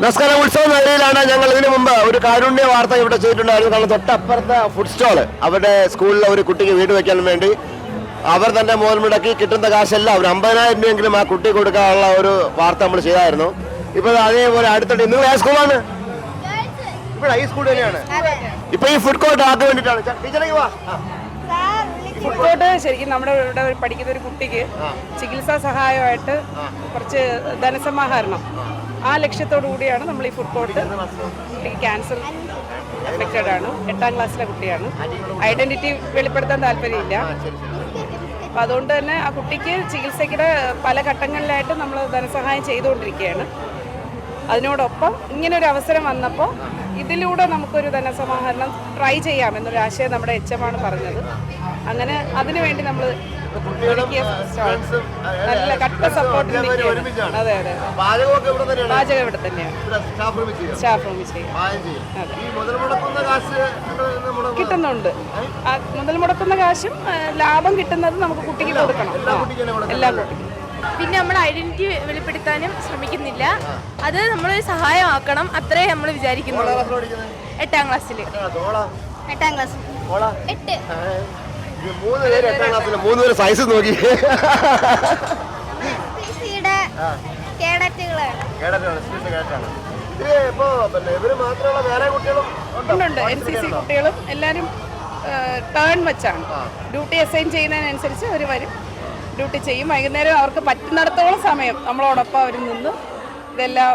നമസ്കാരം. ഉത്സവ നഗരിയിലാണ് ഞങ്ങൾ. ഇതിനു മുമ്പ് ഒരു കാരുണ്യ വാർത്ത ഇവിടെ ചെയ്തിട്ടുണ്ടായിരുന്നു. കാരണം തൊട്ടപ്പുറത്തെ ഫുഡ് സ്റ്റോള് അവരുടെ സ്കൂളിലെ ഒരു കുട്ടിക്ക് വീട് വെക്കാൻ വേണ്ടി അവർ തന്നെ മുതൽ മുടക്കി കിട്ടുന്ന കാശെല്ലാം ഒരു 50,000 രൂപയെങ്കിലും ആ കുട്ടി കൊടുക്കാനുള്ള ഒരു വാർത്ത നമ്മൾ ചെയ്തായിരുന്നു. ഇപ്പൊ അതേപോലെ അടുത്തിട്ട് നിങ്ങൾ ഏത് സ്കൂളാണ്? ഇവിടെ ഈ സ്കൂൾ തന്നെയാണ്. ഇപ്പൊ ഈ ഫുഡ് കോർട്ട് ആർക്ക് വേണ്ടിയിട്ടാണ്? ടീച്ചറേക്ക് വാ. ഫുഡ് കോർട്ട് ശരിക്കും നമ്മുടെ ഇവിടെ പഠിക്കുന്ന ഒരു കുട്ടിക്ക് ചികിത്സാ സഹായമായിട്ട് കുറച്ച് ധനസമാഹരണം, ആ ലക്ഷ്യത്തോടു കൂടിയാണ് നമ്മൾ ഈ ഫുഡ് കോർട്ട്. കുട്ടിക്ക് ക്യാൻസർ അഫക്റ്റഡ് ആണ്, 8ാം ക്ലാസ്സിലെ കുട്ടിയാണ്. ഐഡന്റിറ്റി വെളിപ്പെടുത്താൻ താല്പര്യമില്ല. അപ്പം അതുകൊണ്ട് തന്നെ ആ കുട്ടിക്ക് ചികിത്സയ്ക്കിടെ പല ഘട്ടങ്ങളിലായിട്ട് നമ്മൾ ധനസഹായം ചെയ്തുകൊണ്ടിരിക്കുകയാണ്. അതിനോടൊപ്പം ഇങ്ങനൊരു അവസരം വന്നപ്പോൾ ഇതിലൂടെ നമുക്കൊരു ധനസമാഹരണം ട്രൈ ചെയ്യാമെന്നൊരു ആശയം നമ്മുടെ എച്ച്.എം. പറഞ്ഞത്. അങ്ങനെ അതിനുവേണ്ടി നമ്മൾ നല്ല കട്ട സപ്പോർട്ട്. അതെ അതെ, പാചകം ഇവിടെ തന്നെയാണ്, സ്റ്റാഫ് റൂമിൽ ചെയ്യാം. കിട്ടുന്നുണ്ട്. മുതൽ മുടക്കുന്ന കാശും ലാഭം കിട്ടുന്നത് നമുക്ക് കുട്ടിക്ക് കൊടുക്കണം, എല്ലാ കുട്ടിക്കും. പിന്നെ നമ്മൾ ഐഡന്റിറ്റി വെളിപ്പെടുത്താനും ശ്രമിക്കുന്നില്ല. അത് നമ്മൾ സഹായമാക്കണം, അത്രേ നമ്മൾ വിചാരിക്കുന്നു. 8ാം ക്ലാസ്സിൽ. 8ാം ക്ലാസ്. 8. 3 പേര് സൈസ് നോക്കി. ഉണ്ട്. NCC കുട്ടികളും എല്ലാവരും ടേൺ വെച്ചാണ് ഡ്യൂട്ടി അസൈൻ ചെയ്യുന്നതിനനുസരിച്ച് അവർ വരും, ഡ്യൂട്ടി ചെയ്യും. വൈകുന്നേരം അവർക്ക് പറ്റുന്നിടത്തോളം സമയം നമ്മളോടൊപ്പം അവർ നിന്ന് ഇതെല്ലാം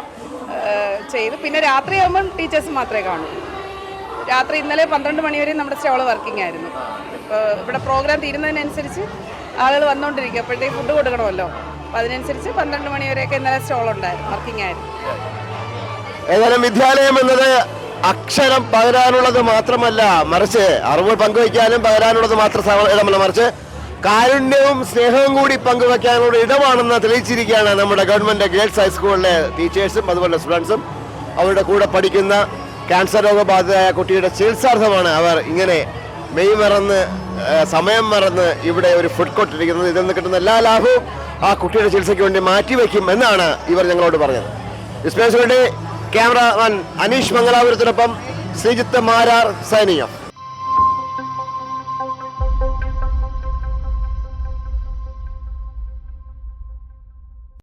ചെയ്ത്, പിന്നെ രാത്രിയാകുമ്പം ടീച്ചേഴ്സ് മാത്രമേ കാണൂ. രാത്രി ഇന്നലെ 12 മണി വരെ നമ്മുടെ സ്റ്റോള് വർക്കിംഗ് ആയിരുന്നു. ഇപ്പോൾ ഇവിടെ പ്രോഗ്രാം തീരുന്നതിനനുസരിച്ച് ആളുകൾ വന്നുകൊണ്ടിരിക്കും. അപ്പോഴത്തേക്ക് ഫുഡ് കൊടുക്കണമല്ലോ, അപ്പോൾ അതിനനുസരിച്ച് 12 മണി വരെയൊക്കെ ഇന്നലെ സ്റ്റോളുണ്ടായിരുന്നു, വർക്കിംഗ് ആയിരുന്നു. ഏതായാലും വിദ്യാലയം എന്നത് അക്ഷരം പകരാനുള്ളത് മാത്രമല്ല, മറിച്ച് അറിവ് പങ്കുവയ്ക്കാനും പകരാനുള്ളത് മാത്രമല്ല, മറിച്ച് കാരുണ്യവും സ്നേഹവും കൂടി പങ്കുവയ്ക്കാനുള്ള ഇടമാണെന്ന് തെളിയിച്ചിരിക്കുകയാണ് നമ്മുടെ ഗവൺമെന്റ് ഗേൾസ് ഹൈസ്കൂളിലെ ടീച്ചേഴ്സും അതുപോലെ സ്റ്റുഡൻസും. അവരുടെ കൂടെ പഠിക്കുന്ന ക്യാൻസർ രോഗബാധിതയായ കുട്ടിയുടെ ചികിത്സാർത്ഥമാണ് അവർ ഇങ്ങനെ മെയ് മറന്ന് സമയം മറന്ന് ഇവിടെ ഒരു ഫുഡ് കോർട്ട് ഇരിക്കുന്നത്. ഇതിൽ നിന്ന് കിട്ടുന്ന എല്ലാ ലാഭവും ആ കുട്ടിയുടെ ചികിത്സയ്ക്ക് വേണ്ടി മാറ്റിവെക്കും എന്നാണ് ഇവർ ഞങ്ങളോട് പറഞ്ഞത്. ക്യാമറാമാൻ അനീഷ് മംഗലാപുരത്തിനൊപ്പം ശ്രീജിത്ത് മാരാർ സൈനിങ് ഓഫ്.